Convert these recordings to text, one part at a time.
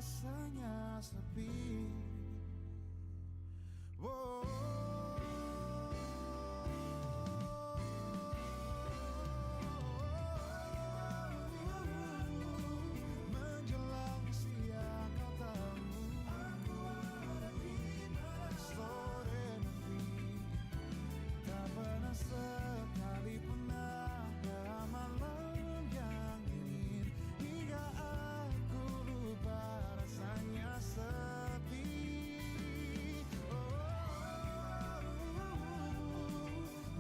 rasanya sepi. Oh, menjelang siang kau tahu aku ada di mana. Sore nanti tak pernah sekali pun ada malam yang dingin hingga aku lupa rasanya sepi.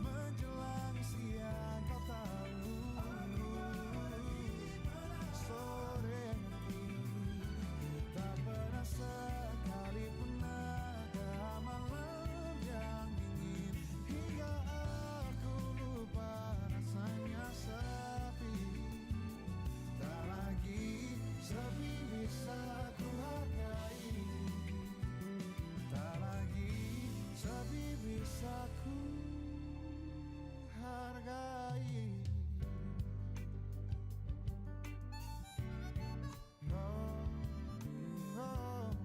Menjelang siang kau tahu aku ada di mana. Sore nanti tak pernah sekali pun ada malam yang dingin hingga aku lupa rasanya sepi. Tak lagi sepi bisa ku hargai, tak lagi sepi bisa ku hargai. Oh, oh.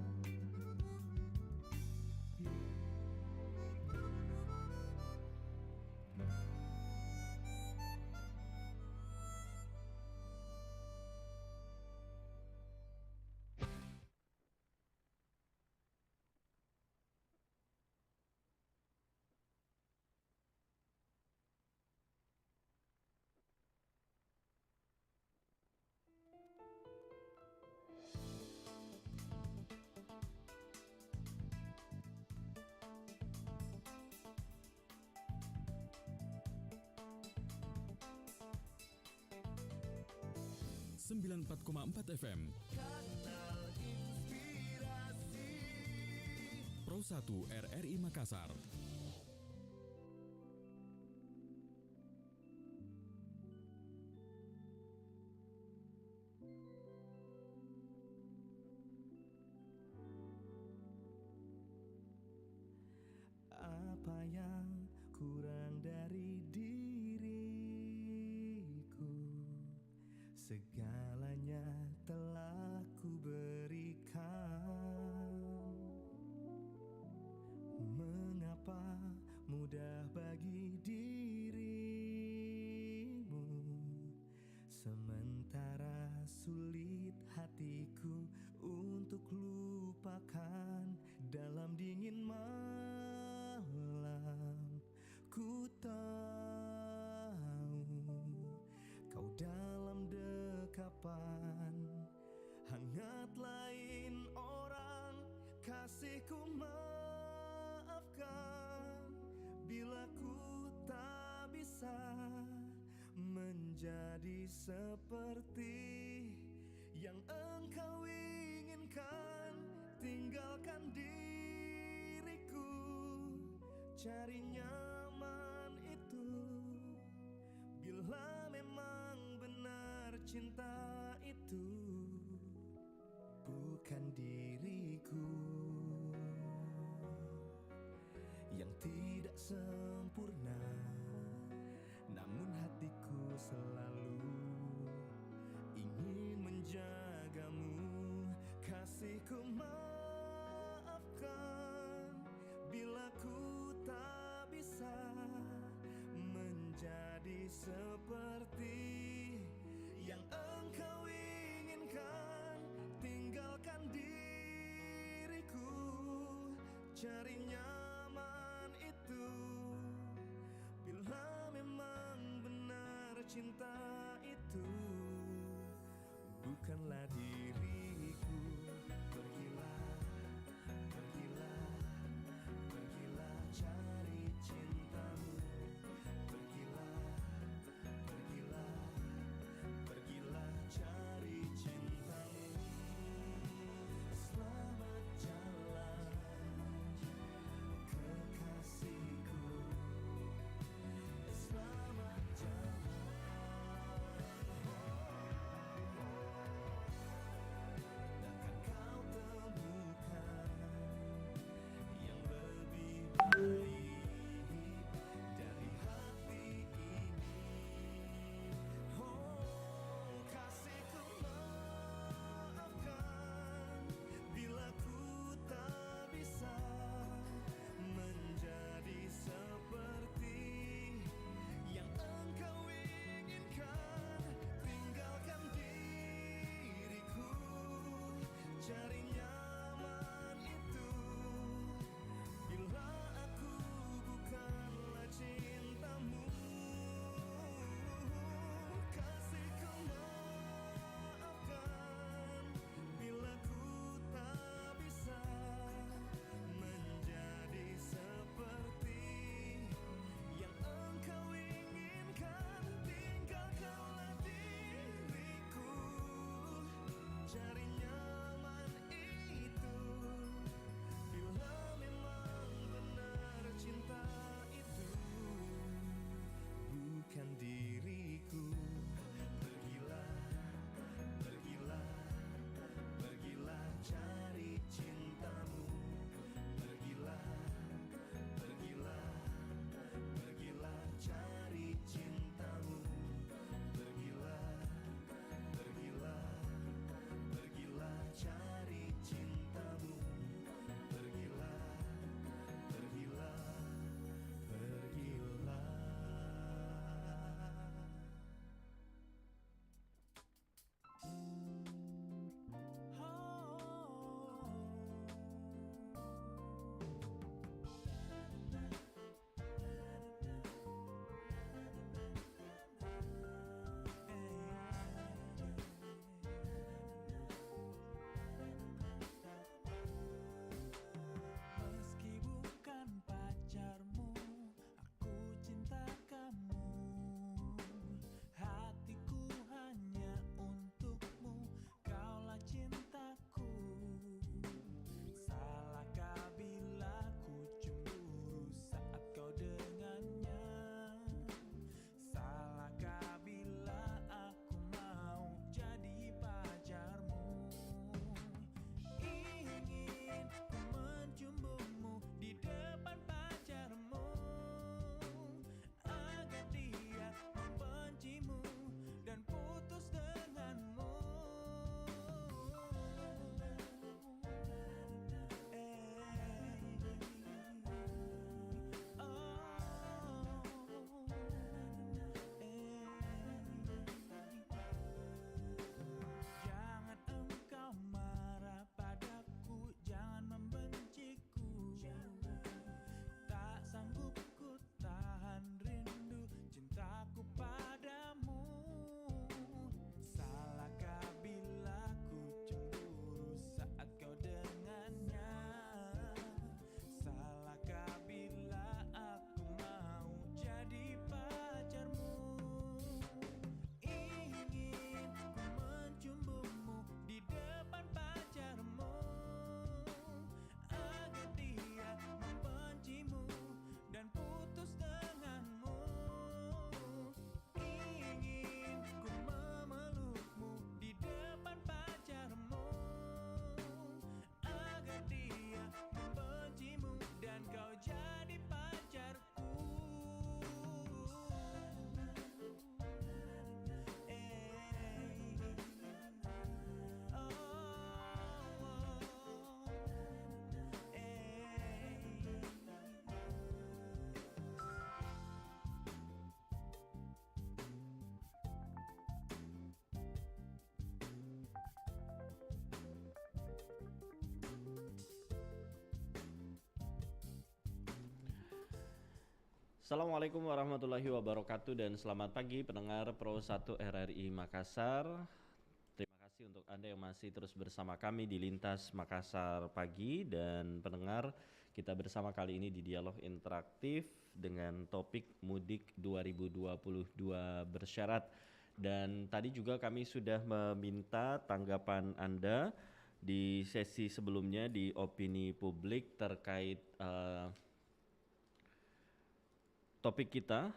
94,4 FM Kanal Inspirasi Pro 1 RRI Makassar. Apa yang kurang dari diriku? Segalanya telah ku berikan. Mengapa mudah bagi dirimu, sementara sulit hatiku untuk lupakan. Dalam dingin malam ku tahu kau dalam dekapan. Hangat lain orang kasihku, maafkan bila ku tak bisa menjadi seperti yang engkau inginkan. Tinggalkan diriku, cari nyaman itu. Bila memang benar cinta itu bukan diriku yang tidak sempurna, namun hatiku selalu ingin menjagamu. Kasihku, maafkan bila ku tak bisa menjadi seperti yang engkau inginkan. Tinggalkan diriku, cari nyaman itu. Bila memang benar cinta itu bukanlah diriku. Pergilah, pergilah, pergilah cari cintamu. Pergilah, pergilah, pergilah cari cintamu. Selamat jalan Assalamualaikum warahmatullahi wabarakatuh dan selamat pagi pendengar Pro 1 RRI Makassar. Terima kasih untuk Anda yang masih terus bersama kami di Lintas Makassar Pagi, dan pendengar, kita bersama kali ini di dialog interaktif dengan topik Mudik 2022 bersyarat. Dan tadi juga kami sudah meminta tanggapan Anda di sesi sebelumnya di opini publik terkait topik kita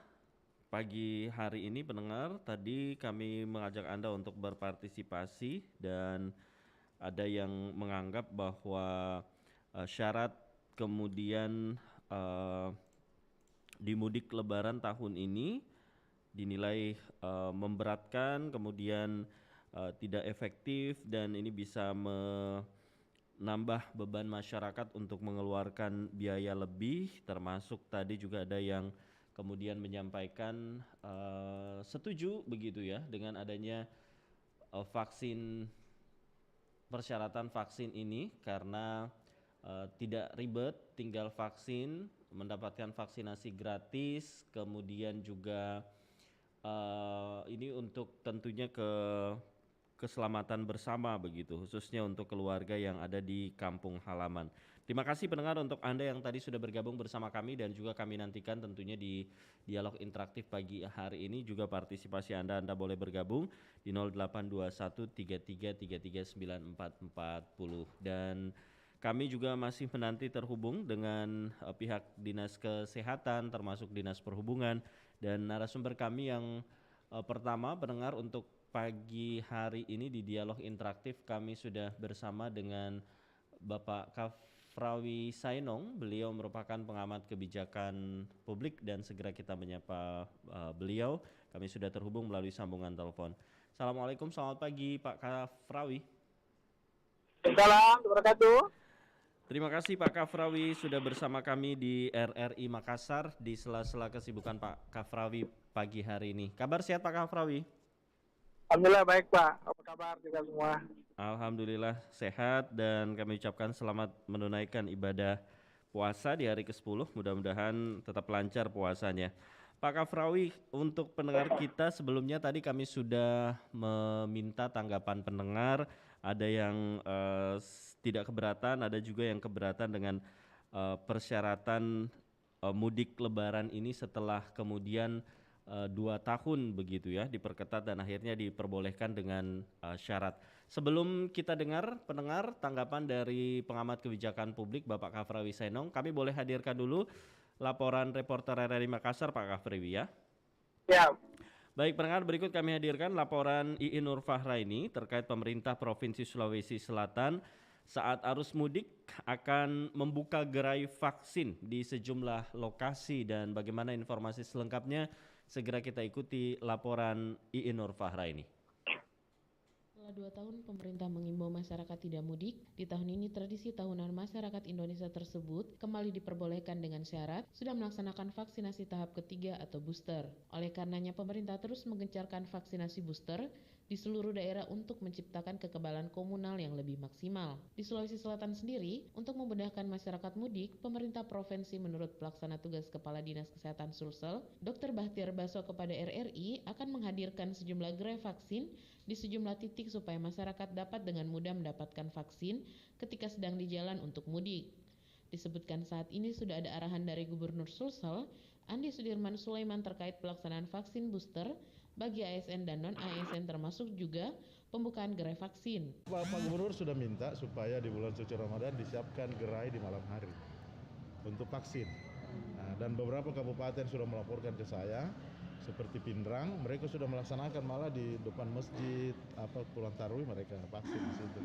pagi hari ini. Pendengar, tadi kami mengajak Anda untuk berpartisipasi dan ada yang menganggap bahwa syarat kemudian di mudik lebaran tahun ini dinilai memberatkan, kemudian tidak efektif, dan ini bisa menambah beban masyarakat untuk mengeluarkan biaya lebih, termasuk tadi juga ada yang kemudian menyampaikan setuju begitu ya dengan adanya persyaratan vaksin ini karena tidak ribet, tinggal vaksin, mendapatkan vaksinasi gratis, kemudian juga ini untuk tentunya keselamatan bersama begitu, khususnya untuk keluarga yang ada di kampung halaman. Terima kasih pendengar untuk Anda yang tadi sudah bergabung bersama kami, dan juga kami nantikan tentunya di dialog interaktif pagi hari ini juga partisipasi Anda boleh bergabung di 082133339440, dan kami juga masih menanti terhubung dengan pihak Dinas Kesehatan termasuk Dinas Perhubungan, dan narasumber kami yang pertama pendengar untuk pagi hari ini di dialog interaktif kami sudah bersama dengan Bapak Kafrawi Sainong. Beliau merupakan pengamat kebijakan publik dan segera kita menyapa beliau. Kami sudah terhubung melalui sambungan telepon. Assalamualaikum, selamat pagi Pak Kafrawi. Assalamualaikum wabarakatuh. Terima kasih Pak Kafrawi sudah bersama kami di RRI Makassar di sela-sela kesibukan Pak Kafrawi pagi hari ini. Kabar sehat Pak Kafrawi? Alhamdulillah baik Pak. Apa kabar kita semua? Alhamdulillah sehat, dan kami ucapkan selamat menunaikan ibadah puasa di hari ke-10. Mudah-mudahan tetap lancar puasanya. Pak Kafrawi, untuk pendengar kita sebelumnya tadi kami sudah meminta tanggapan pendengar. Ada yang tidak keberatan, ada juga yang keberatan dengan persyaratan mudik lebaran ini setelah kemudian 2 tahun begitu ya diperketat dan akhirnya diperbolehkan dengan syarat. Sebelum kita dengar pendengar tanggapan dari pengamat kebijakan publik Bapak Kafrawi Sainong, kami boleh hadirkan dulu laporan reporter RRI Makassar Pak Kafrawi ya. Ya. Baik pendengar, berikut kami hadirkan laporan Iin Nur Fahraini terkait pemerintah Provinsi Sulawesi Selatan saat arus mudik akan membuka gerai vaksin di sejumlah lokasi, dan bagaimana informasi selengkapnya segera kita ikuti laporan Iin Nur Fahraini. Setelah 2 tahun pemerintah mengimbau masyarakat tidak mudik, di tahun ini tradisi tahunan masyarakat Indonesia tersebut kembali diperbolehkan dengan syarat sudah melaksanakan vaksinasi tahap ketiga atau booster. Oleh karenanya pemerintah terus menggencarkan vaksinasi booster di seluruh daerah untuk menciptakan kekebalan komunal yang lebih maksimal. Di Sulawesi Selatan sendiri, untuk memudahkan masyarakat mudik, pemerintah provinsi menurut pelaksana tugas Kepala Dinas Kesehatan Sulsel, Dr. Bahtiar Baso kepada RRI akan menghadirkan sejumlah gerai vaksin di sejumlah titik supaya masyarakat dapat dengan mudah mendapatkan vaksin ketika sedang di jalan untuk mudik. Disebutkan saat ini sudah ada arahan dari Gubernur Sulsel, Andi Sudirman Sulaiman terkait pelaksanaan vaksin booster bagi ASN dan non-ASN, termasuk juga pembukaan gerai vaksin. Pak Gubernur sudah minta supaya di bulan suci Ramadan disiapkan gerai di malam hari untuk vaksin. Nah, dan beberapa kabupaten sudah melaporkan ke saya, seperti Pindrang, mereka sudah melaksanakan malah di depan masjid Pulang Tarwih mereka vaksin di situ.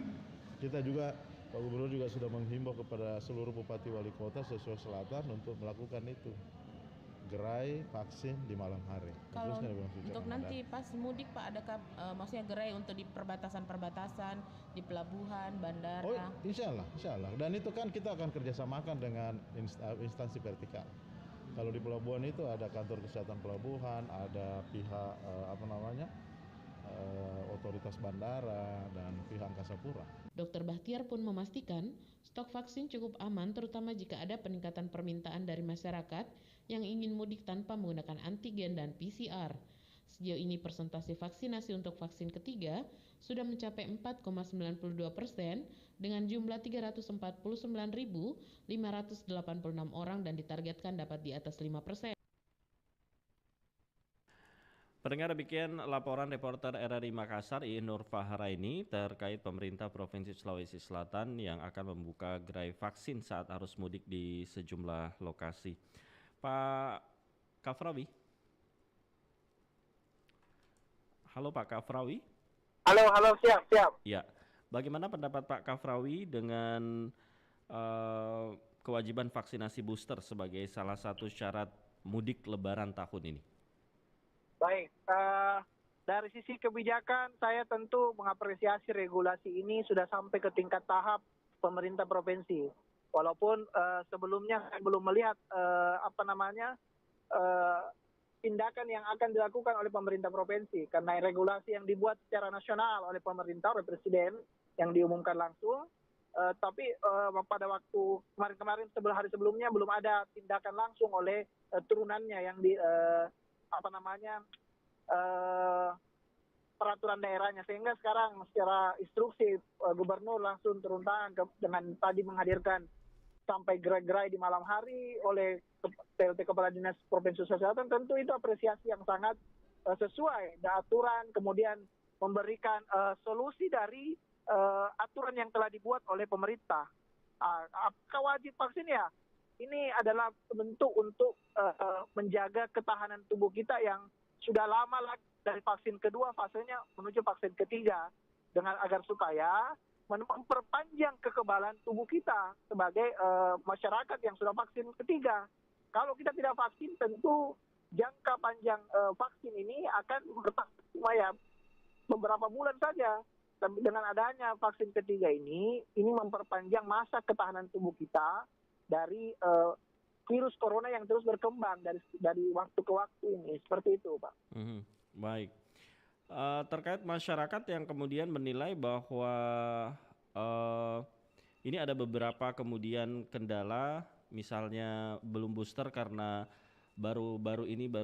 Kita juga Pak Gubernur juga sudah menghimbau kepada seluruh bupati wali kota Sulawesi Selatan untuk melakukan itu, gerai vaksin di malam hari. Kalau untuk nanti pas mudik Pak, adakah maksudnya gerai untuk di perbatasan-perbatasan, di pelabuhan, bandara? Oh, insya Allah. Dan itu kan kita akan kerjasamakan dengan instansi vertikal. Kalau di pelabuhan itu ada kantor kesehatan pelabuhan, ada pihak otoritas bandara dan pihak Angkasa Pura. Dr. Bahtiar pun memastikan stok vaksin cukup aman terutama jika ada peningkatan permintaan dari masyarakat yang ingin mudik tanpa menggunakan antigen dan PCR. Sejauh ini persentase vaksinasi untuk vaksin ketiga sudah mencapai 4,92% dengan jumlah 349.586 orang dan ditargetkan dapat di atas 5%. Pendengar, demikian laporan reporter RRI Makassar Iin Nur Fahraini terkait pemerintah Provinsi Sulawesi Selatan yang akan membuka gerai vaksin saat arus mudik di sejumlah lokasi. Pak Kafrawi. Halo Pak Kafrawi. Halo, siap. Ya, bagaimana pendapat Pak Kafrawi dengan kewajiban vaksinasi booster sebagai salah satu syarat mudik Lebaran tahun ini? Baik, dari sisi kebijakan saya tentu mengapresiasi regulasi ini sudah sampai ke tingkat tahap pemerintah provinsi. Walaupun sebelumnya saya belum melihat tindakan yang akan dilakukan oleh pemerintah provinsi karena regulasi yang dibuat secara nasional oleh pemerintah, oleh presiden yang diumumkan langsung. Tapi pada waktu kemarin hari sebelumnya belum ada tindakan langsung oleh turunannya yang di peraturan daerahnya, sehingga sekarang secara instruksi gubernur langsung turun tangan dengan tadi menghadirkan sampai gerai-gerai di malam hari oleh PLT Kepala Dinas Provinsi Sulawesi Selatan. Tentu itu apresiasi yang sangat sesuai dengan aturan, kemudian memberikan solusi dari aturan yang telah dibuat oleh pemerintah. Apakah wajib vaksin ya? Ini adalah bentuk untuk menjaga ketahanan tubuh kita yang sudah lama lagi dari vaksin kedua fasenya menuju vaksin ketiga, dengan agar supaya memperpanjang kekebalan tubuh kita sebagai masyarakat yang sudah vaksin ketiga. Kalau kita tidak vaksin, tentu jangka panjang vaksin ini akan bertahan beberapa bulan saja. Tapi dengan adanya vaksin ketiga ini memperpanjang masa ketahanan tubuh kita dari virus corona yang terus berkembang dari waktu ke waktu ini. Seperti itu, Pak. Baik. Terkait masyarakat yang kemudian menilai bahwa ini ada beberapa kemudian kendala, misalnya belum booster karena baru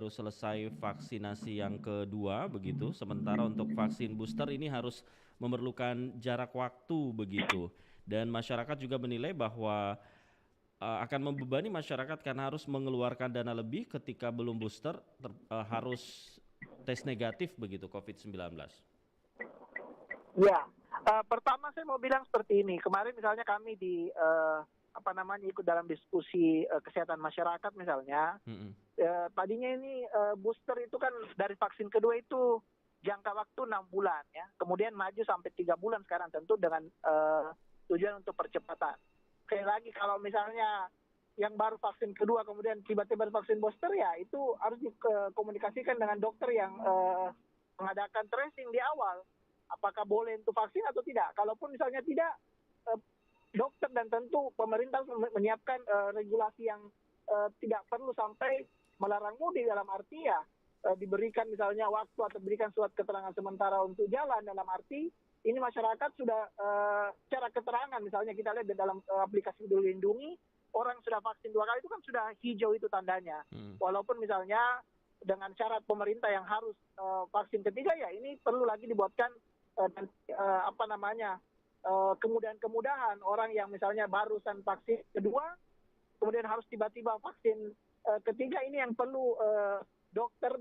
selesai vaksinasi yang kedua begitu, sementara untuk vaksin booster ini harus memerlukan jarak waktu begitu, dan masyarakat juga menilai bahwa akan membebani masyarakat karena harus mengeluarkan dana lebih ketika belum booster harus tes negatif begitu COVID-19. Ya, pertama saya mau bilang seperti ini. Kemarin misalnya kami ikut dalam diskusi kesehatan masyarakat misalnya. Tadinya ini booster itu kan dari vaksin kedua itu jangka waktu 6 bulan ya. Kemudian maju sampai 3 bulan sekarang, tentu dengan tujuan untuk percepatan. Sekali lagi, kalau misalnya yang baru vaksin kedua kemudian tiba-tiba vaksin booster, ya itu harus dikomunikasikan dengan dokter yang mengadakan tracing di awal. Apakah boleh untuk vaksin atau tidak? Kalaupun misalnya tidak, dokter dan tentu pemerintah menyiapkan regulasi yang tidak perlu sampai melarang mudik, dalam arti ya diberikan misalnya waktu atau diberikan surat keterangan sementara untuk jalan, dalam arti ini masyarakat sudah secara keterangan, misalnya kita lihat di dalam aplikasi Peduli Lindungi, orang sudah vaksin 2 kali itu kan sudah hijau itu tandanya. Walaupun misalnya dengan syarat pemerintah yang harus vaksin ketiga, ya ini perlu lagi dibuatkan kemudahan-kemudahan orang yang misalnya barusan vaksin kedua, kemudian harus tiba-tiba vaksin ketiga, ini yang perlu dokter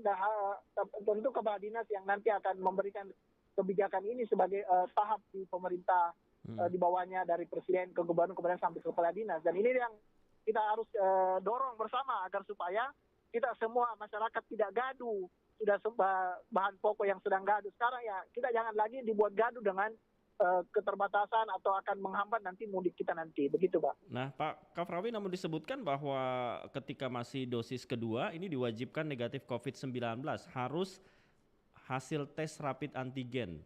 tentu kepala dinas yang nanti akan memberikan kebijakan ini sebagai tahap di pemerintah di bawahnya, dari presiden ke gubernur kemudian sampai ke kepala dinas. Dan ini yang kita harus dorong bersama agar supaya kita semua masyarakat tidak gaduh. Sudah bahan pokok yang sedang gaduh sekarang, ya kita jangan lagi dibuat gaduh dengan keterbatasan atau akan menghambat nanti mudik kita nanti, begitu Pak. Nah Pak Kafrawi, namun disebutkan bahwa ketika masih dosis kedua ini diwajibkan negatif COVID-19, harus hasil tes rapid antigen.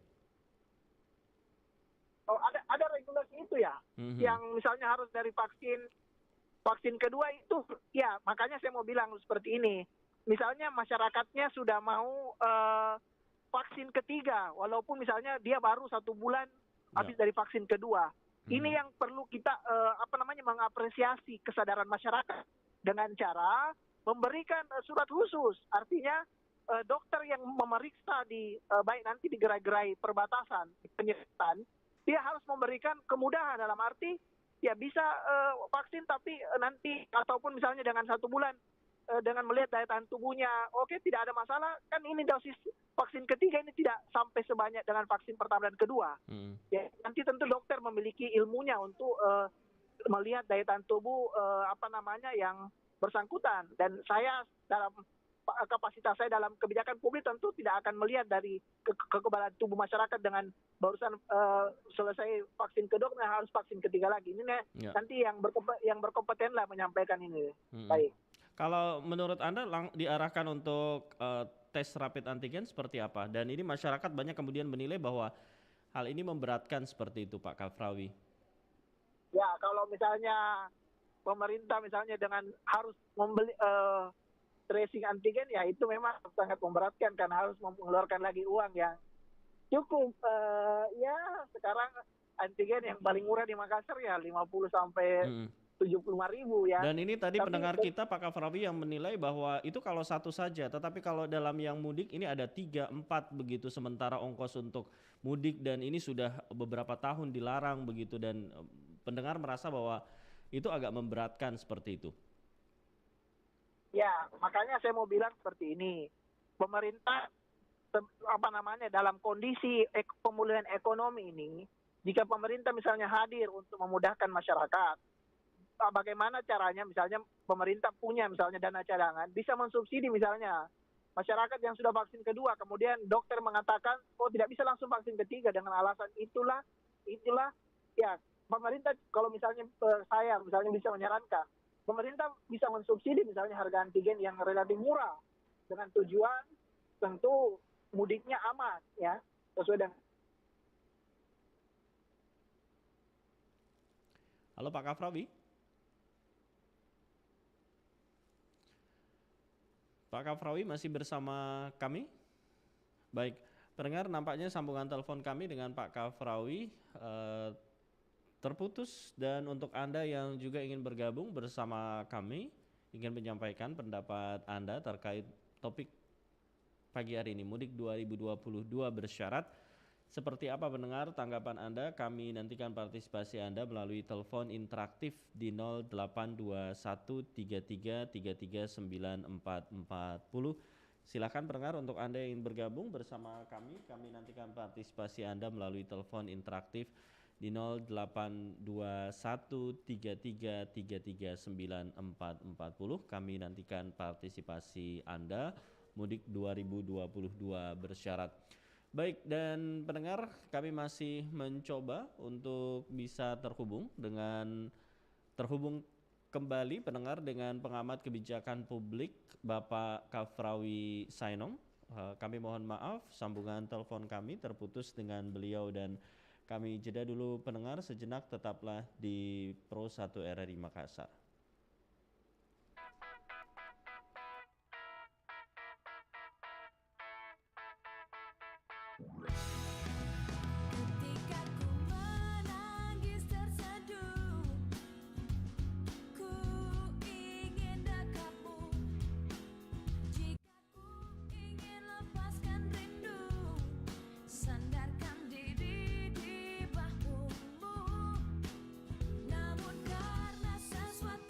Oh, ada regulasi itu ya, yang misalnya harus dari vaksin kedua itu, ya makanya saya mau bilang seperti ini. Misalnya masyarakatnya sudah mau vaksin ketiga, walaupun misalnya dia baru 1 bulan habis dari vaksin kedua. Ini yang perlu kita mengapresiasi kesadaran masyarakat dengan cara memberikan surat khusus. Artinya dokter yang memeriksa baik nanti di gerai-gerai perbatasan penyekatan, dia harus memberikan kemudahan dalam arti ya bisa vaksin tapi nanti ataupun misalnya dengan 1 bulan dengan melihat daya tahan tubuhnya, oke, tidak ada masalah, kan ini dosis vaksin ketiga ini tidak sampai sebanyak dengan vaksin pertama dan kedua. Ya, nanti tentu dokter memiliki ilmunya untuk melihat daya tahan tubuh yang bersangkutan, dan saya dalam kapasitas saya dalam kebijakan publik tentu tidak akan melihat dari kekebalan tubuh masyarakat dengan barusan selesai vaksin kedua harus vaksin ketiga lagi. Ini nanti yang berkompeten lah menyampaikan ini. Baik. Kalau menurut Anda diarahkan untuk tes rapid antigen seperti apa? Dan ini masyarakat banyak kemudian menilai bahwa hal ini memberatkan seperti itu, Pak Kafrawi. Ya, kalau misalnya pemerintah misalnya dengan harus membeli tracing antigen, ya itu memang sangat memberatkan karena harus mengeluarkan lagi uang yang cukup. Ya sekarang antigen yang paling murah di Makassar ya 50 sampai 75.000 ya. Dan ini tadi pendengar kita Pak Kafrawi yang menilai bahwa itu kalau satu saja, tetapi kalau dalam yang mudik ini ada 3, 4 begitu, sementara ongkos untuk mudik dan ini sudah beberapa tahun dilarang begitu, dan pendengar merasa bahwa itu agak memberatkan seperti itu. Ya, makanya saya mau bilang seperti ini. Pemerintah dalam kondisi pemulihan ekonomi ini, jika pemerintah misalnya hadir untuk memudahkan masyarakat, bagaimana caranya misalnya pemerintah punya misalnya dana cadangan, bisa mensubsidi misalnya masyarakat yang sudah vaksin kedua, kemudian dokter mengatakan tidak bisa langsung vaksin ketiga dengan alasan itulah ya pemerintah, kalau misalnya saya misalnya bisa menyarankan pemerintah bisa mensubsidi misalnya harga antigen yang relatif murah dengan tujuan tentu mudiknya aman ya, sesuai dengan. Halo Pak Kafrawi. Pak Kafrawi masih bersama kami? Baik, pendengar, nampaknya sambungan telepon kami dengan Pak Kafrawi terputus, dan untuk Anda yang juga ingin bergabung bersama kami, ingin menyampaikan pendapat Anda terkait topik pagi hari ini, Mudik 2022 bersyarat. Seperti apa pendengar tanggapan Anda? Kami nantikan partisipasi Anda melalui telepon interaktif di 082133339440. Silakan pendengar, untuk Anda yang ingin bergabung bersama kami nantikan partisipasi Anda melalui telepon interaktif di 082133339440. Kami nantikan partisipasi Anda, Mudik 2022 bersyarat. Baik, dan pendengar, kami masih mencoba untuk bisa terhubung kembali pendengar dengan pengamat kebijakan publik Bapak Kafrawi Sainong. Kami mohon maaf, sambungan telepon kami terputus dengan beliau, dan kami jeda dulu pendengar sejenak, tetaplah di Pro 1 RRI Makassar. Namun karena sesuatu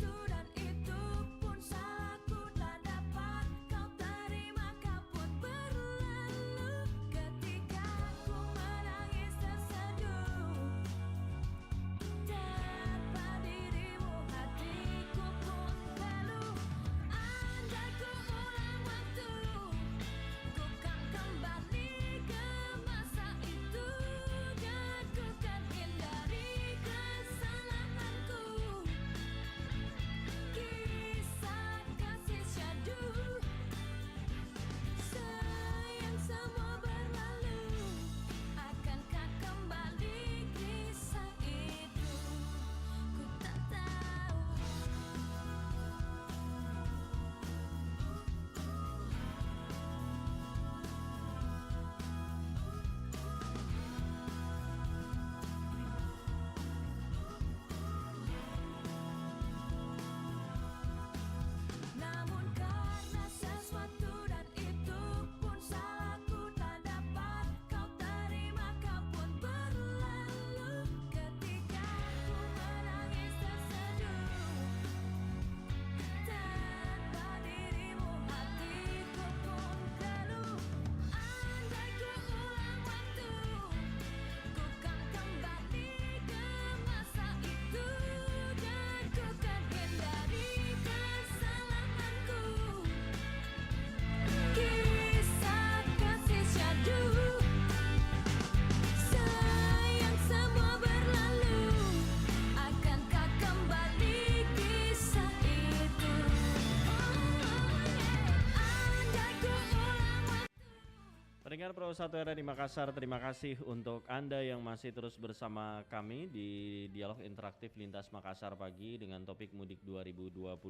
Pendengar Pro 1 RRI Makassar, terima kasih untuk Anda yang masih terus bersama kami di Dialog Interaktif Lintas Makassar Pagi dengan topik Mudik 2022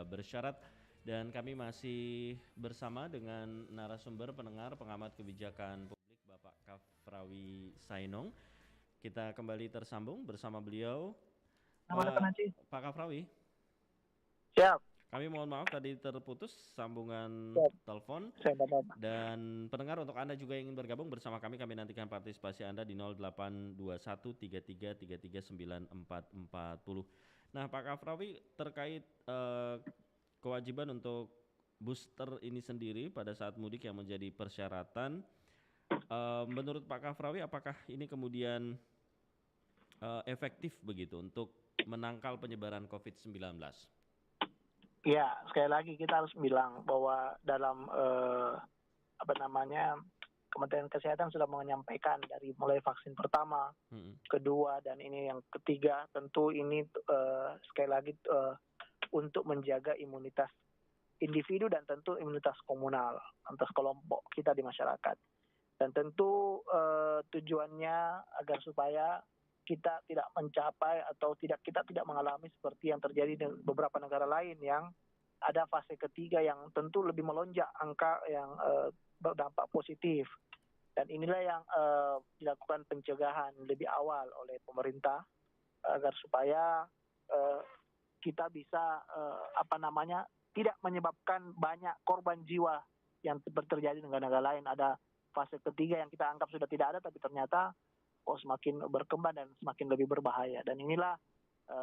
bersyarat. Dan kami masih bersama dengan narasumber pendengar pengamat kebijakan publik Bapak Kafrawi Sainong. Kita kembali tersambung bersama beliau. Pak Kafrawi. Siap. Kami mohon maaf tadi terputus sambungan telepon. Dan pendengar, untuk Anda juga yang ingin bergabung bersama kami nantikan partisipasi Anda di 0821333940. Nah, Pak Kafrawi, terkait kewajiban untuk booster ini sendiri pada saat mudik yang menjadi persyaratan, menurut Pak Kafrawi apakah ini kemudian efektif begitu untuk menangkal penyebaran COVID-19? Ya, sekali lagi kita harus bilang bahwa dalam Kementerian Kesehatan sudah menyampaikan dari mulai vaksin pertama, kedua, dan ini yang ketiga, tentu ini sekali lagi untuk menjaga imunitas individu dan tentu imunitas komunal antar kelompok kita di masyarakat. Dan tentu tujuannya agar supaya kita tidak mencapai atau kita tidak mengalami seperti yang terjadi di beberapa negara lain yang ada fase ketiga yang tentu lebih melonjak angka yang berdampak positif. Dan inilah yang dilakukan pencegahan lebih awal oleh pemerintah agar supaya kita bisa tidak menyebabkan banyak korban jiwa yang terjadi di negara-negara lain. Ada fase ketiga yang kita anggap sudah tidak ada, tapi ternyata semakin berkembang dan semakin lebih berbahaya. Dan inilah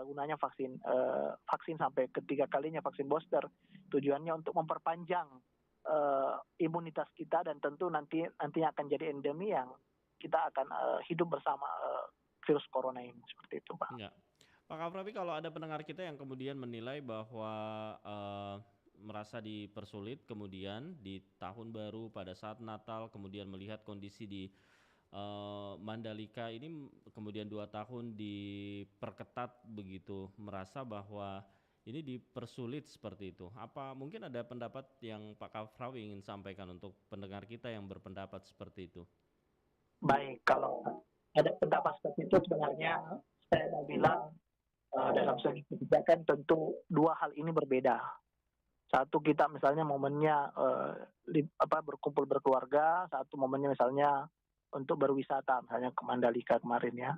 gunanya vaksin sampai ketiga kalinya vaksin booster. Tujuannya untuk memperpanjang imunitas kita dan tentu nantinya akan jadi endemi yang kita akan hidup bersama virus corona ini, seperti itu, Pak. Ya. Pak Kafrawi, kalau ada pendengar kita yang kemudian menilai bahwa merasa dipersulit kemudian di tahun baru pada saat Natal, kemudian melihat kondisi di Mandalika ini kemudian 2 tahun diperketat begitu, merasa bahwa ini dipersulit seperti itu. Apa mungkin ada pendapat yang Pak Kafrawi ingin sampaikan untuk pendengar kita yang berpendapat seperti itu? Baik, kalau ada pendapat seperti itu sebenarnya saya mau bilang dalam segi kebijakan tentu dua hal ini berbeda. Satu, kita misalnya momennya berkumpul berkeluarga, satu momennya misalnya untuk berwisata, misalnya ke Mandalika kemarin ya.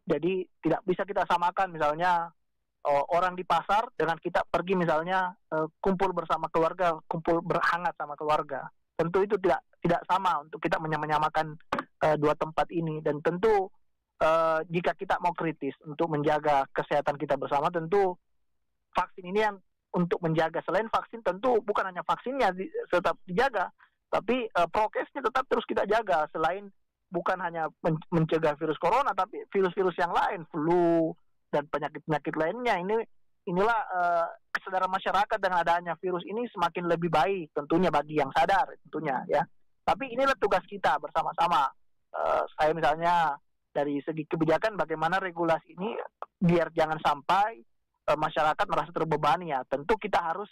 Jadi tidak bisa kita samakan misalnya orang di pasar dengan kita pergi misalnya kumpul bersama keluarga, kumpul berhangat sama keluarga. Tentu itu tidak sama untuk kita menyamakan dua tempat ini. Dan tentu jika kita mau kritis untuk menjaga kesehatan kita bersama, tentu vaksin ini yang untuk menjaga. Selain vaksin, tentu bukan hanya vaksinnya tetap dijaga, tapi prokesnya tetap terus kita jaga. Selain bukan hanya mencegah virus corona, tapi virus-virus yang lain, flu dan penyakit-penyakit lainnya. Inilah kesadaran masyarakat dengan adanya virus ini semakin lebih baik tentunya bagi yang sadar tentunya ya. Tapi inilah tugas kita bersama-sama. Saya misalnya dari segi kebijakan bagaimana regulasi ini biar jangan sampai masyarakat merasa terbebani ya. Tentu kita harus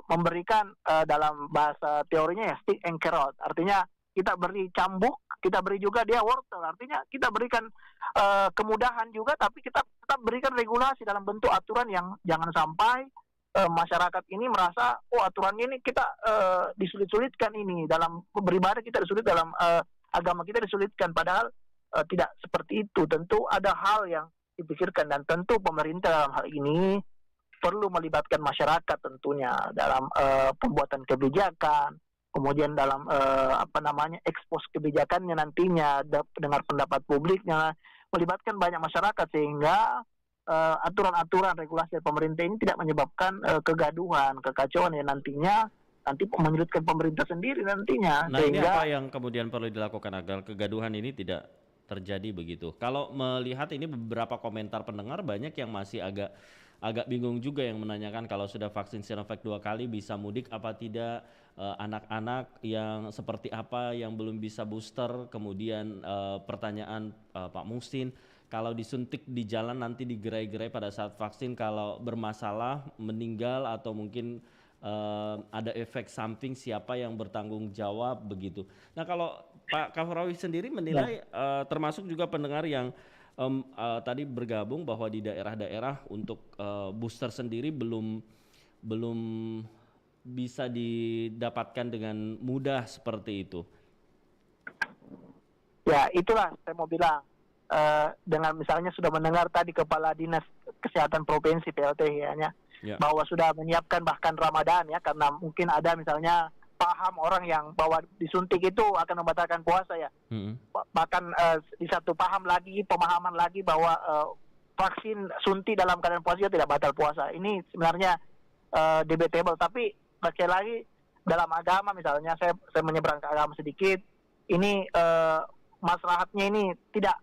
memberikan dalam bahasa teorinya ya stick and carrot, artinya kita beri cambuk, kita beri juga dia wortel, artinya kita berikan kemudahan juga, tapi kita tetap berikan regulasi dalam bentuk aturan yang jangan sampai masyarakat ini merasa aturannya ini kita disulit-sulitkan, ini dalam beribadah kita disulit, dalam agama kita disulitkan, padahal tidak seperti itu. Tentu ada hal yang dipikirkan dan tentu pemerintah dalam hal ini perlu melibatkan masyarakat tentunya dalam pembuatan kebijakan, kemudian dalam ekspos kebijakannya nantinya, dengar pendapat publiknya, melibatkan banyak masyarakat sehingga aturan-aturan regulasi pemerintah ini tidak menyebabkan kegaduhan, kekacauan yang nantinya menyulitkan pemerintah sendiri nantinya. Nah, sehingga, ini apa yang kemudian perlu dilakukan agar kegaduhan ini tidak terjadi begitu? Kalau melihat ini beberapa komentar pendengar banyak yang masih agak bingung juga, yang menanyakan kalau sudah vaksin Sinovac 2 kali bisa mudik apa tidak, anak-anak yang seperti apa yang belum bisa booster, kemudian pertanyaan Pak Muhsin, kalau disuntik di jalan nanti digerai-gerai pada saat vaksin, kalau bermasalah meninggal atau mungkin ada efek samping, siapa yang bertanggung jawab begitu. Nah kalau Pak Kafrawi sendiri menilai termasuk juga pendengar yang tadi bergabung bahwa di daerah-daerah untuk booster sendiri belum bisa didapatkan dengan mudah seperti itu. Ya itulah saya mau bilang, dengan misalnya sudah mendengar tadi Kepala Dinas Kesehatan Provinsi PLT bahwa sudah menyiapkan bahkan Ramadan ya, karena mungkin ada misalnya paham orang yang bahwa disuntik itu akan membatalkan puasa ya. Bahkan di satu pemahaman lagi bahwa vaksin suntik dalam keadaan puasa tidak batal puasa. Ini sebenarnya debatable, tapi sekali lagi dalam agama misalnya saya menyeberang ke agama sedikit, ini maslahatnya ini tidak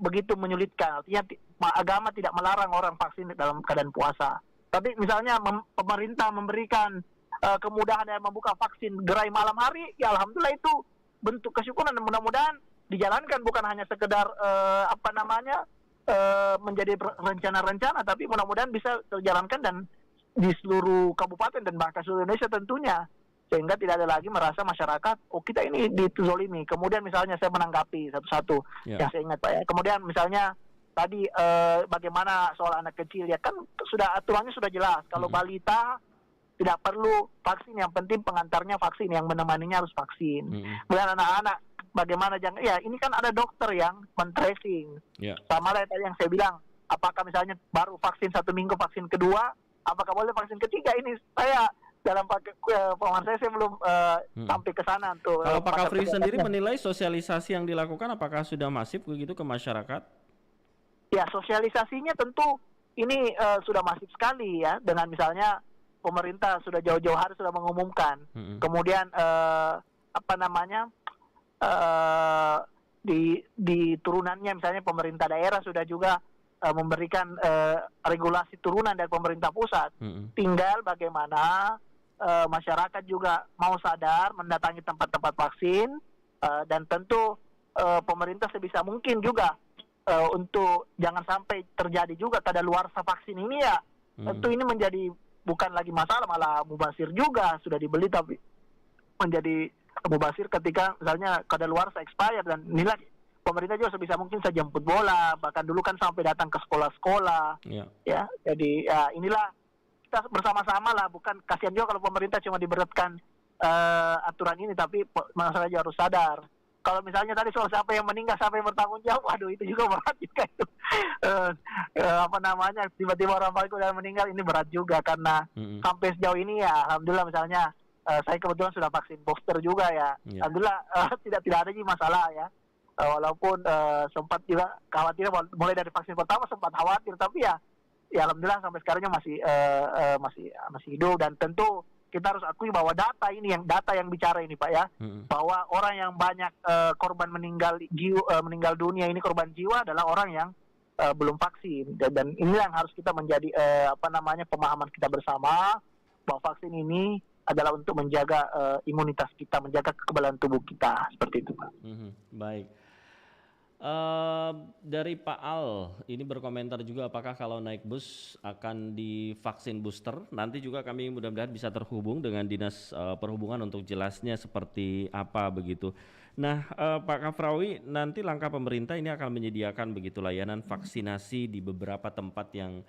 begitu menyulitkan. Artinya agama tidak melarang orang vaksin dalam keadaan puasa. Tapi misalnya pemerintah memberikan kemudahan dalam membuka vaksin gerai malam hari, ya alhamdulillah itu bentuk kesyukuran dan mudah-mudahan dijalankan, bukan hanya sekedar menjadi rencana-rencana, tapi mudah-mudahan bisa terjalankan dan di seluruh kabupaten dan bahkan seluruh Indonesia tentunya, sehingga tidak ada lagi merasa masyarakat kita ini dituzolimi. Kemudian misalnya saya menanggapi satu-satu yang saya ingat Pak ya. Kemudian misalnya tadi bagaimana soal anak kecil ya, kan sudah aturannya sudah jelas kalau balita tidak perlu vaksin, yang penting pengantarnya vaksin, yang menemaninya harus vaksin. Kemudian anak-anak bagaimana ini kan ada dokter yang men-tracing. Sama lah tadi yang saya bilang, apakah misalnya baru vaksin 1 minggu, vaksin kedua, apakah boleh vaksin ketiga? Ini saya dalam pemahaman saya belum sampai ke sana untuk. Kalau Pak Kafri sendiri menilai sosialisasi yang dilakukan apakah sudah masif begitu ke masyarakat? Ya, sosialisasinya tentu ini sudah masif sekali ya, dengan misalnya pemerintah sudah jauh-jauh hari sudah mengumumkan. Kemudian di turunannya misalnya pemerintah daerah sudah juga memberikan regulasi turunan dari pemerintah pusat. Tinggal bagaimana masyarakat juga mau sadar mendatangi tempat-tempat vaksin, dan tentu pemerintah sebisa mungkin juga untuk jangan sampai terjadi juga kadaluarsa vaksin ini ya. Tentu ini menjadi bukan lagi masalah, malah mubazir juga, sudah dibeli tapi menjadi mubazir ketika misalnya kadaluarsa expired. Dan inilah pemerintah juga sebisa mungkin saya jemput bola, bahkan dulu kan sampai datang ke sekolah-sekolah. Ya, jadi ya inilah kita bersama-sama lah, bukan kasihan juga kalau pemerintah cuma diberatkan aturan ini, tapi masyarakat juga harus sadar. Kalau misalnya tadi soal siapa yang meninggal, siapa yang bertanggung jawab, waduh itu juga berat juga itu. Tiba-tiba orang paling udah meninggal, ini berat juga karena sampai sejauh ini ya alhamdulillah misalnya saya kebetulan sudah vaksin booster juga ya. Alhamdulillah tidak ada masalah ya. Walaupun sempat juga khawatir mulai dari vaksin pertama sempat khawatir, tapi ya alhamdulillah sampai sekarangnya masih hidup. Dan tentu kita harus akui bahwa data yang bicara ini Pak ya, bahwa orang yang banyak korban meninggal dunia ini, korban jiwa adalah orang yang belum vaksin. Dan ini yang harus kita menjadi pemahaman kita bersama, bahwa vaksin ini adalah untuk menjaga imunitas kita, menjaga kekebalan tubuh kita, seperti itu Pak. Baik. Dari Pak Al ini berkomentar juga, apakah kalau naik bus akan divaksin booster? Nanti juga kami mudah-mudahan bisa terhubung dengan Dinas Perhubungan untuk jelasnya seperti apa begitu. Nah, Pak Kafrawi, nanti langkah pemerintah ini akan menyediakan begitu layanan vaksinasi di beberapa tempat yang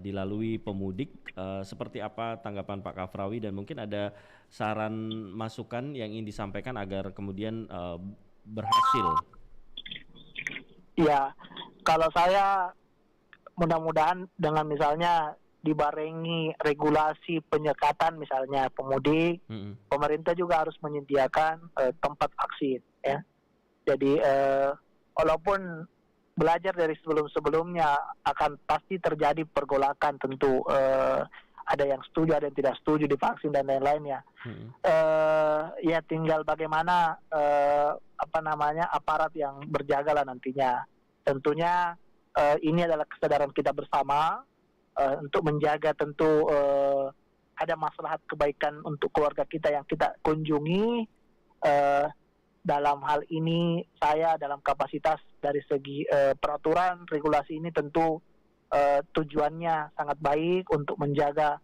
dilalui pemudik. Seperti apa tanggapan Pak Kafrawi, dan mungkin ada saran masukan yang ingin disampaikan agar kemudian berhasil? Ya, kalau saya mudah-mudahan dengan misalnya dibarengi regulasi penyekatan misalnya pemudik, pemerintah juga harus menyediakan tempat vaksin ya. Jadi walaupun belajar dari sebelum-sebelumnya akan pasti terjadi pergolakan, tentu ada yang setuju, ada yang tidak setuju divaksin dan lain-lainnya. Ya tinggal bagaimana aparat yang berjaga lah nantinya. Tentunya ini adalah kesadaran kita bersama untuk menjaga tentu ada maslahat kebaikan untuk keluarga kita yang kita kunjungi. Dalam hal ini saya dalam kapasitas dari segi peraturan regulasi ini tentu tujuannya sangat baik untuk menjaga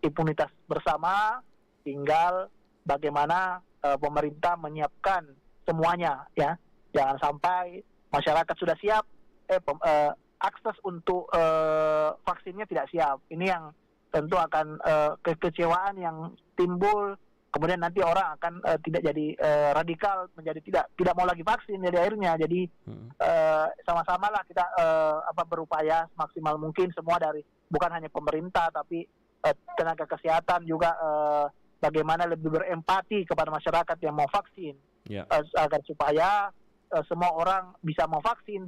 impunitas bersama, tinggal bagaimana pemerintah menyiapkan semuanya, ya. Jangan sampai masyarakat sudah siap, akses untuk vaksinnya tidak siap. Ini yang tentu akan kekecewaan yang timbul. Kemudian nanti orang akan tidak jadi radikal, menjadi tidak mau lagi vaksin jadi akhirnya. Jadi sama-sama lah kita berupaya maksimal mungkin semua dari bukan hanya pemerintah tapi tenaga kesehatan juga bagaimana lebih berempati kepada masyarakat yang mau vaksin, agar supaya semua orang bisa mau vaksin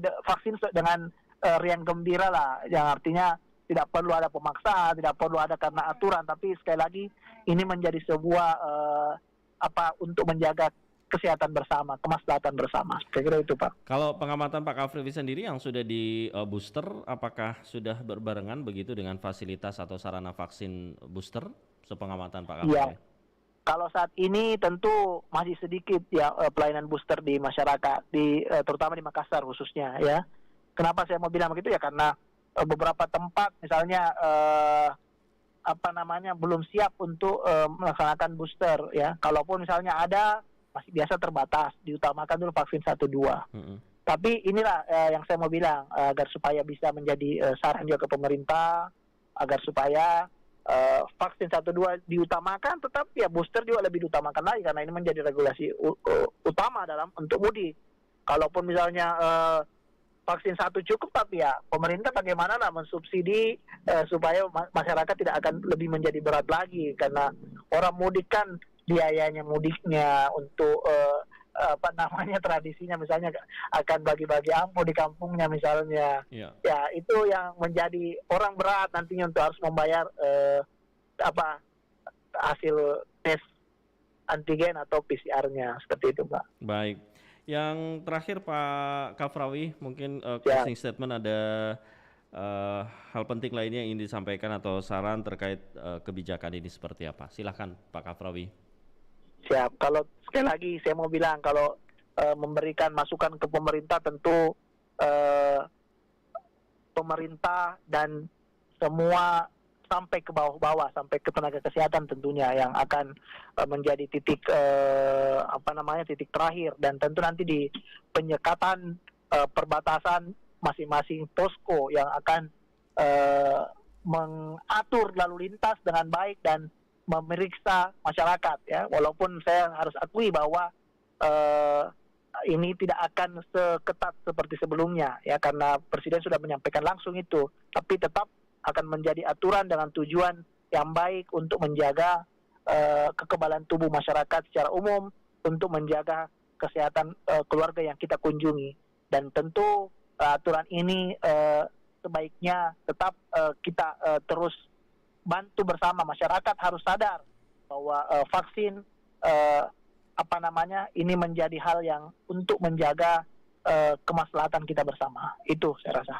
dengan riang gembira lah, yang artinya tidak perlu ada pemaksaan, tidak perlu ada karena aturan, tapi sekali lagi ini menjadi sebuah untuk menjaga kesehatan bersama, kemaslahatan bersama. Kira-kira itu, Pak. Kalau pengamatan Pak Kafrawi sendiri yang sudah di booster, apakah sudah berbarengan begitu dengan fasilitas atau sarana vaksin booster? Sepengamatan Pak Kafrawi? Iya. Kalau saat ini tentu masih sedikit ya pelayanan booster di masyarakat, terutama di Makassar khususnya ya. Kenapa saya mau bilang begitu ya, karena beberapa tempat misalnya belum siap untuk melaksanakan booster ya. Kalaupun misalnya ada, masih biasa terbatas, diutamakan dulu vaksin 1-2. Tapi inilah yang saya mau bilang, agar supaya bisa menjadi saran juga ke pemerintah, agar supaya vaksin 1-2 diutamakan, tetapi ya booster juga lebih diutamakan lagi, karena ini menjadi regulasi utama dalam untuk mudik. Kalaupun misalnya vaksin 1 cukup, tapi ya pemerintah bagaimana lah mensubsidi supaya masyarakat tidak akan lebih menjadi berat lagi, karena orang mudik kan biayanya mudiknya untuk tradisinya misalnya akan bagi-bagi ampo di kampungnya misalnya. Ya itu yang menjadi orang berat nantinya untuk harus membayar hasil tes antigen atau PCR-nya, seperti itu, Pak. Baik. Yang terakhir Pak Kafrawi, mungkin closing statement, ada hal penting lainnya yang ingin disampaikan atau saran terkait kebijakan ini seperti apa? Silahkan Pak Kafrawi. Siap. Kalau sekali lagi saya mau bilang, kalau memberikan masukan ke pemerintah, tentu pemerintah dan semua sampai ke bawah-bawah, sampai ke tenaga kesehatan tentunya yang akan menjadi titik titik terakhir, dan tentu nanti di penyekatan perbatasan masing-masing posko yang akan mengatur lalu lintas dengan baik dan memeriksa masyarakat ya. Walaupun saya harus akui bahwa ini tidak akan seketat seperti sebelumnya ya, karena Presiden sudah menyampaikan langsung itu, tapi tetap akan menjadi aturan dengan tujuan yang baik untuk menjaga kekebalan tubuh masyarakat secara umum, untuk menjaga kesehatan keluarga yang kita kunjungi. Dan tentu aturan ini sebaiknya tetap kita terus bantu bersama. Masyarakat harus sadar bahwa vaksin ini menjadi hal yang untuk menjaga kemaslahatan kita bersama. Itu saya rasa.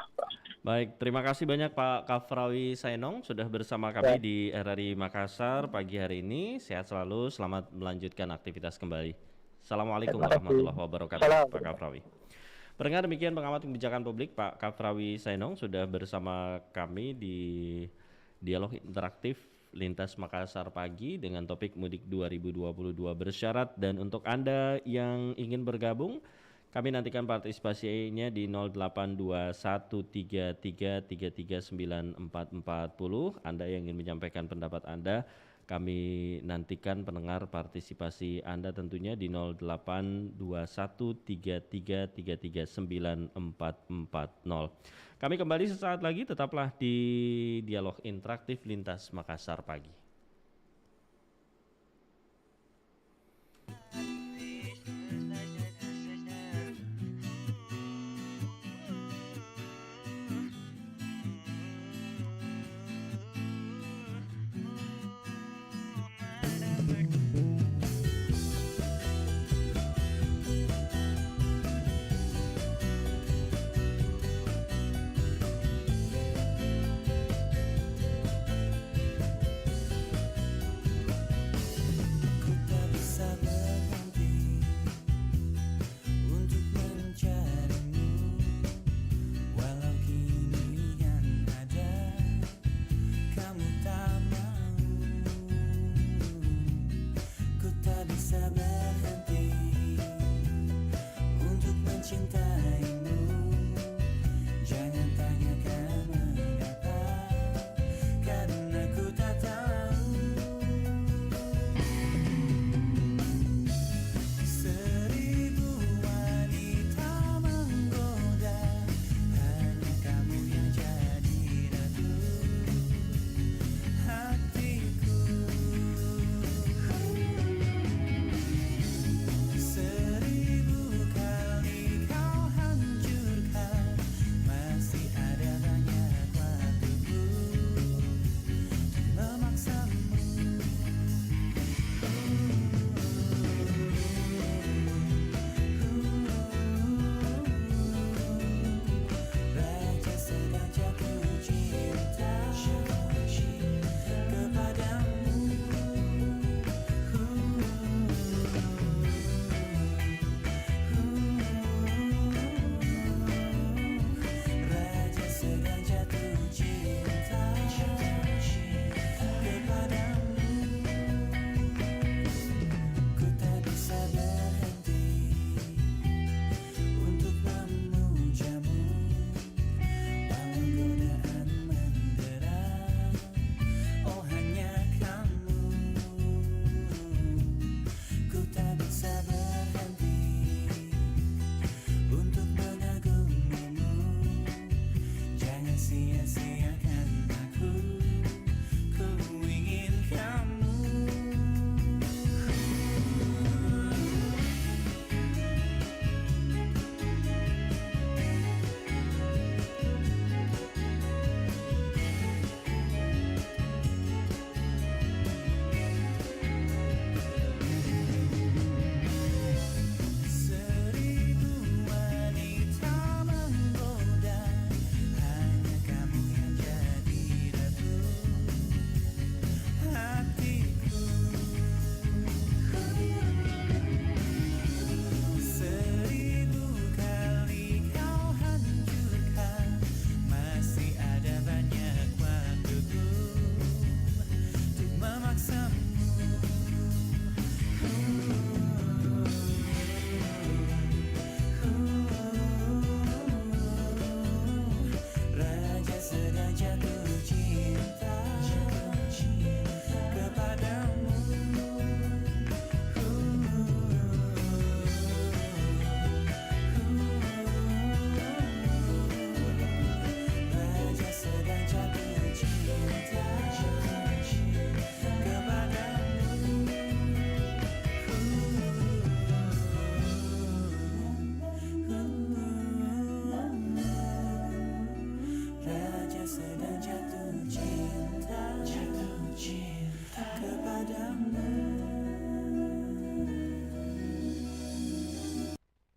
Baik, terima kasih banyak Pak Kafrawi Saenong sudah bersama kami di RRI Makassar pagi hari ini. Sehat selalu, selamat melanjutkan aktivitas kembali. Assalamualaikum warahmatullahi wabarakatuh, Pak Kafrawi. Pendengar, demikian pengamat kebijakan publik Pak Kafrawi Saenong sudah bersama kami di dialog interaktif Lintas Makassar pagi dengan topik Mudik 2022 bersyarat. Dan untuk Anda yang ingin bergabung, kami nantikan partisipasinya di 082133333940. Anda yang ingin menyampaikan pendapat Anda, kami nantikan pendengar partisipasi Anda tentunya di 082133333940. Kami kembali sesaat lagi, tetaplah di dialog interaktif Lintas Makassar pagi.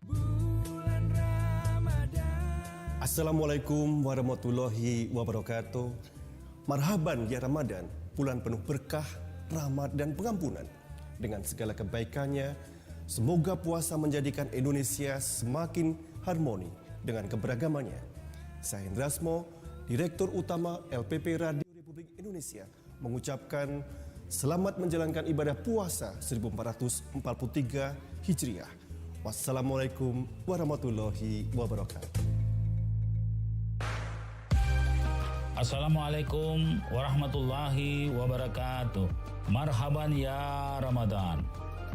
Bulan Ramadan. Assalamualaikum warahmatullahi wabarakatuh. Marhaban ya Ramadan, bulan penuh berkah, rahmat dan pengampunan. Dengan segala kebaikannya, semoga puasa menjadikan Indonesia semakin harmoni dengan keberagamannya. Saya Hendrasmo, Direktur Utama LPP Radio Republik Indonesia, mengucapkan selamat menjalankan ibadah puasa 1443 Hijriah. Wassalamualaikum warahmatullahi wabarakatuh. Assalamualaikum warahmatullahi wabarakatuh. Marhaban ya Ramadan.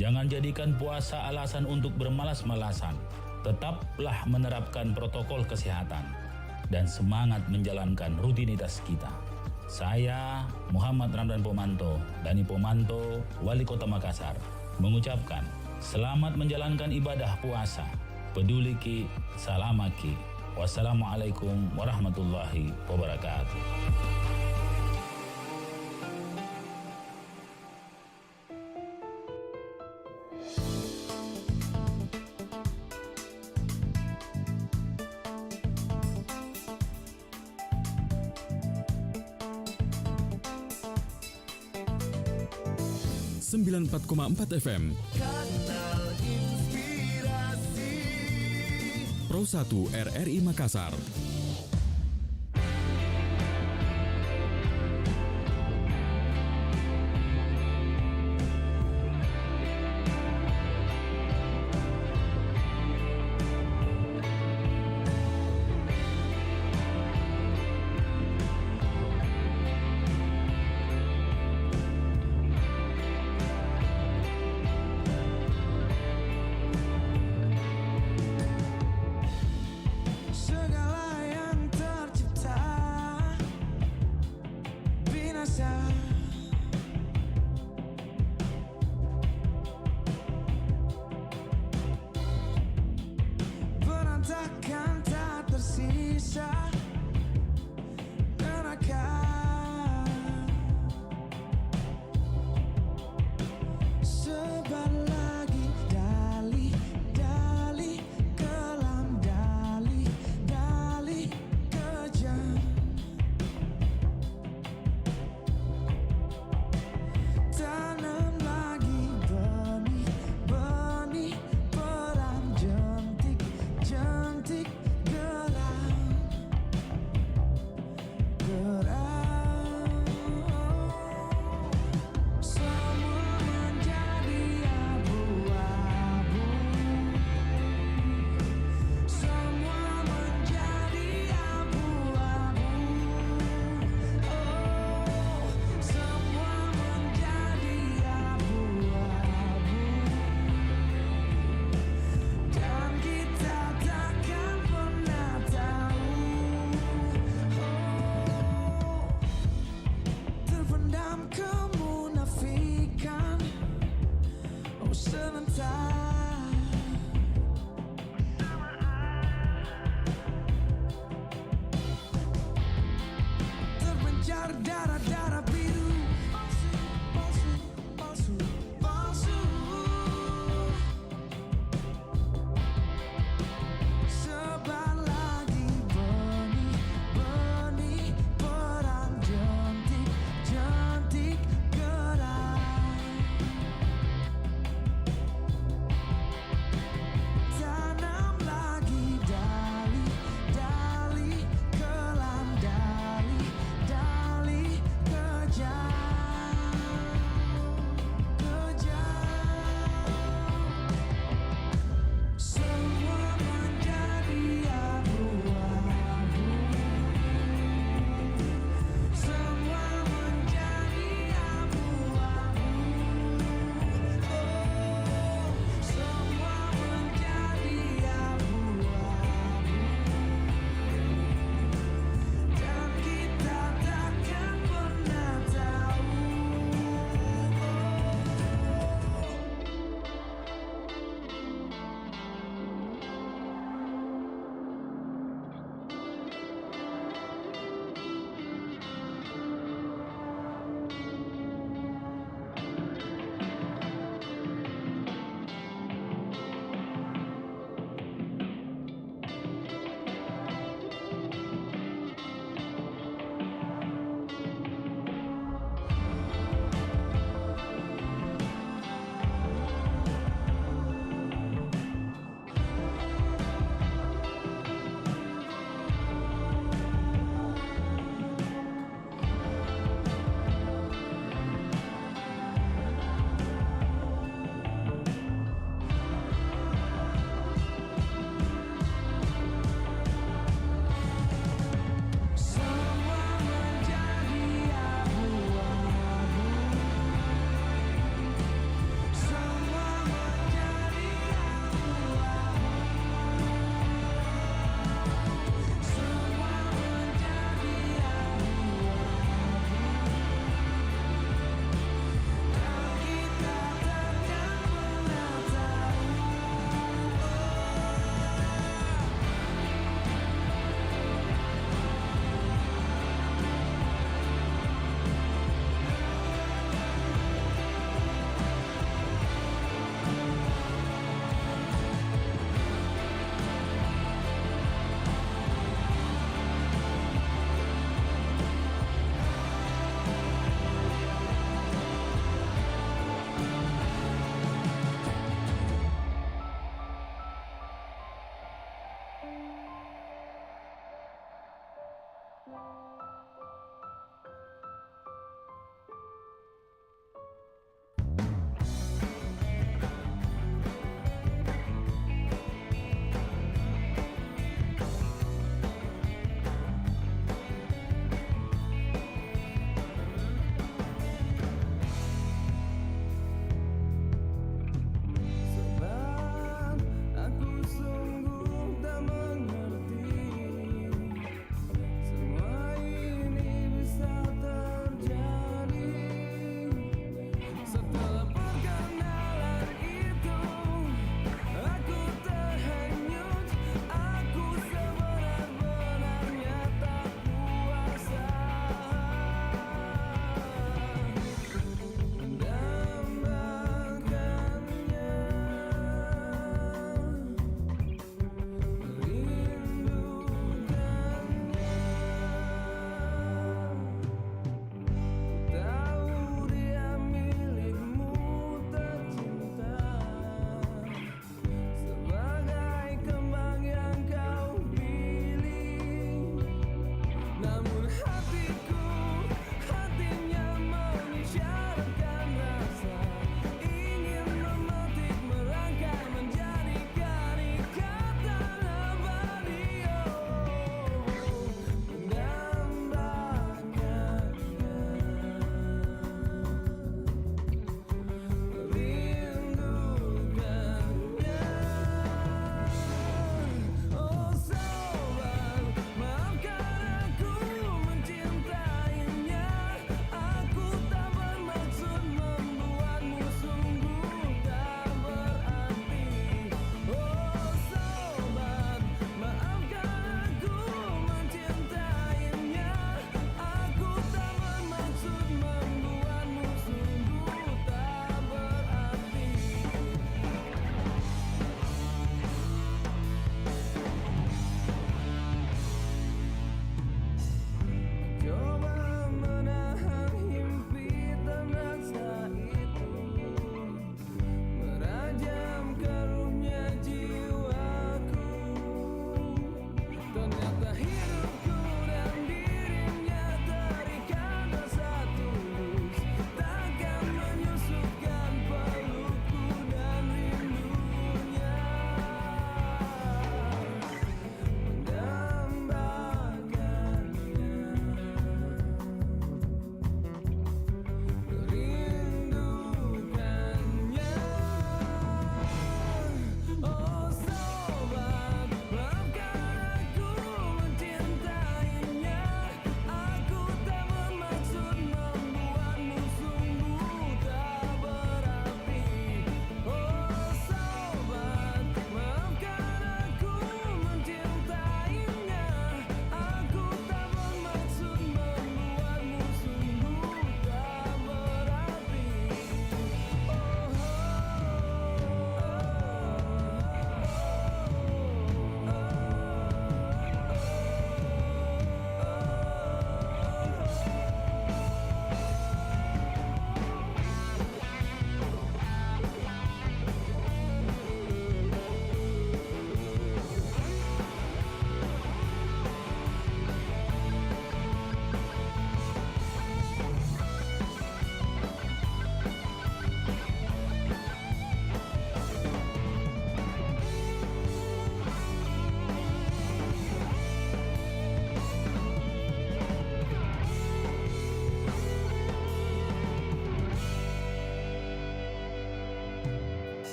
Jangan jadikan puasa alasan untuk bermalas-malasan. Tetaplah menerapkan protokol kesehatan dan semangat menjalankan rutinitas kita. Saya Muhammad Ramdan Pomanto, Dani Pomanto, Wali Kota Makassar, mengucapkan selamat menjalankan ibadah puasa. Peduliki, salamaki. Wassalamualaikum warahmatullahi wabarakatuh. Sembilan 94,4 FM Kanal Inspirasi. Pro 1 RRI Makassar. Segala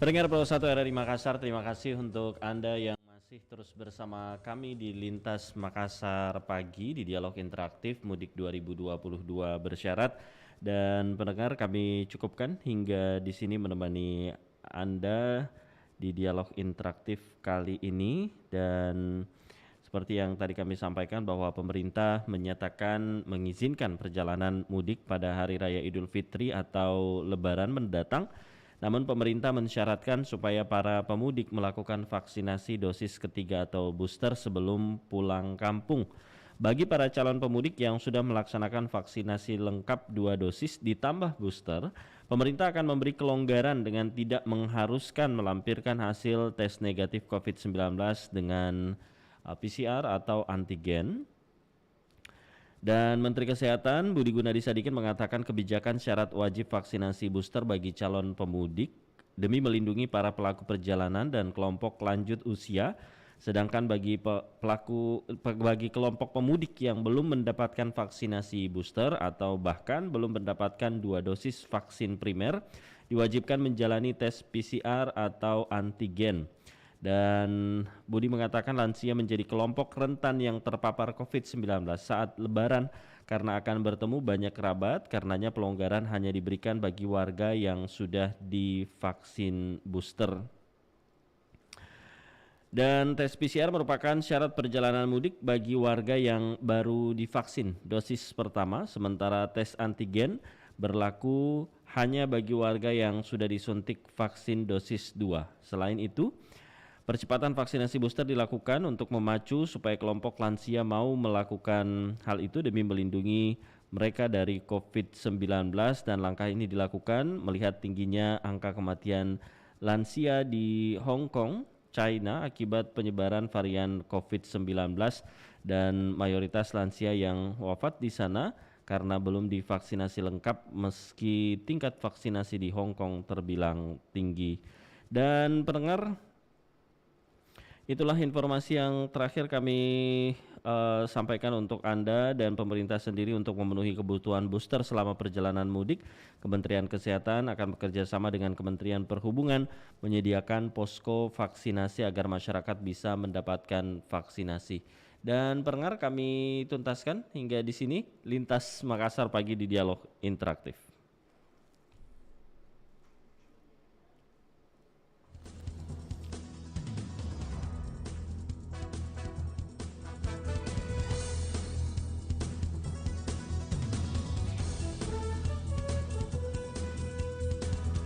Pendengar Pro 1 RRI Makassar, terima kasih untuk Anda yang masih terus bersama kami di Lintas Makassar Pagi di Dialog Interaktif Mudik 2022 bersyarat. Dan pendengar, kami cukupkan hingga di sini menemani Anda di Dialog Interaktif kali ini. Dan seperti yang tadi kami sampaikan bahwa pemerintah menyatakan mengizinkan perjalanan mudik pada Hari Raya Idul Fitri atau Lebaran mendatang. Namun pemerintah mensyaratkan supaya para pemudik melakukan vaksinasi dosis ketiga atau booster sebelum pulang kampung. Bagi para calon pemudik yang sudah melaksanakan vaksinasi lengkap 2 dosis ditambah booster, pemerintah akan memberi kelonggaran dengan tidak mengharuskan melampirkan hasil tes negatif COVID-19 dengan PCR atau antigen. Dan Menteri Kesehatan Budi Gunadi Sadikin mengatakan kebijakan syarat wajib vaksinasi booster bagi calon pemudik demi melindungi para pelaku perjalanan dan kelompok lanjut usia, sedangkan bagi kelompok pemudik yang belum mendapatkan vaksinasi booster atau bahkan belum mendapatkan 2 dosis vaksin primer diwajibkan menjalani tes PCR atau antigen. Dan Budi mengatakan lansia menjadi kelompok rentan yang terpapar COVID-19 saat Lebaran karena akan bertemu banyak kerabat, karenanya pelonggaran hanya diberikan bagi warga yang sudah divaksin booster. Dan tes PCR merupakan syarat perjalanan mudik bagi warga yang baru divaksin dosis pertama, sementara tes antigen berlaku hanya bagi warga yang sudah disuntik vaksin dosis 2. Selain itu, percepatan vaksinasi booster dilakukan untuk memacu supaya kelompok lansia mau melakukan hal itu demi melindungi mereka dari COVID-19, dan langkah ini dilakukan melihat tingginya angka kematian lansia di Hong Kong, China akibat penyebaran varian COVID-19 dan mayoritas lansia yang wafat di sana karena belum divaksinasi lengkap meski tingkat vaksinasi di Hong Kong terbilang tinggi. Dan pendengar, itulah informasi yang terakhir kami sampaikan untuk Anda dan pemerintah sendiri untuk memenuhi kebutuhan booster selama perjalanan mudik. Kementerian Kesehatan akan bekerja sama dengan Kementerian Perhubungan menyediakan posko vaksinasi agar masyarakat bisa mendapatkan vaksinasi. Dan pendengar, kami tuntaskan hingga di sini Lintas Makassar Pagi di Dialog Interaktif.